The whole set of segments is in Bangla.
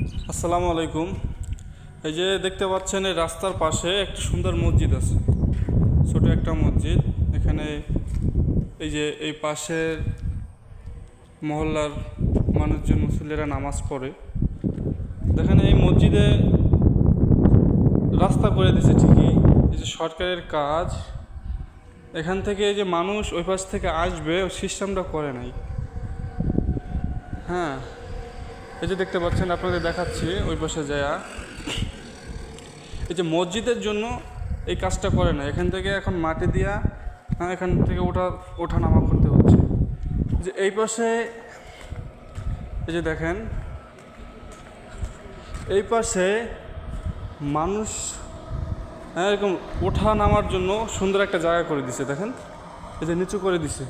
আসসালামু আলাইকুম। এই যে দেখতে পাচ্ছেন, এই রাস্তার পাশে একটা সুন্দর মসজিদ আছে, ছোট একটা মসজিদ। এখানে এই যে এই পাশের মহল্লার মানুষজন, মুসল্লিরা নামাজ পড়ে। দেখেন এই মসজিদে রাস্তা করে দিয়েছে ঠিকই, এই যে সরকারের কাজ। এখান থেকে এই যে মানুষ ওই পাশ থেকে আসবে, ওই সিস্টেমটা করে নাই। হ্যাঁ, এই যে দেখতে পাচ্ছেন, আপনাদের দেখাচ্ছি ওই পাশে যায়া। এই যে মসজিদের জন্য এই কাজটা করে না, এখান থেকে এখন মাটি দিয়া এখান থেকে ওঠা নামা করতে হচ্ছে। যে এই পাশে এই যে দেখেন, এই পাশে মানুষ এরকম ওঠা নামার জন্য সুন্দর একটা জায়গা করে দিছে। দেখেন এই যে নিচু করে দিছে,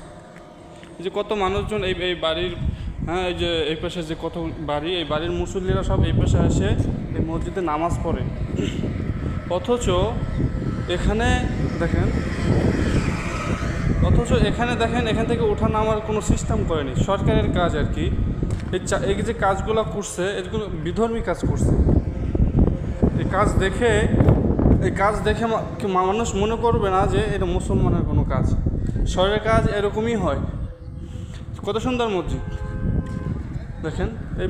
এই যে কত মানুষজন এই বাড়ির, এই যে এই পাশে যে কত বাড়ি, এই বাড়ির মুসল্লিরা সব এই পাশে এসে এই মসজিদে নামাজ পড়ে। অথচ এখানে দেখেন, এখান থেকে ওঠা নামার কোনো সিস্টেম করেনি। সরকারের কাজ আর কি। এই যে কাজগুলো করছে, এগুলো বিধর্মী কাজ করছে। এই কাজ দেখে মানুষ মনে করবে না যে এটা মুসলমানের কোনো কাজ। শহরের কাজ এরকমই হয়। কত সুন্দর মসজিদ দেখেন। এই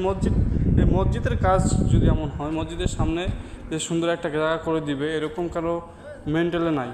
মসজিদের কাজ যদি এমন হয়, মসজিদের সামনে যে সুন্দর একটা জায়গা করে দিবে, এরকম কারো মেন্টালে নাই।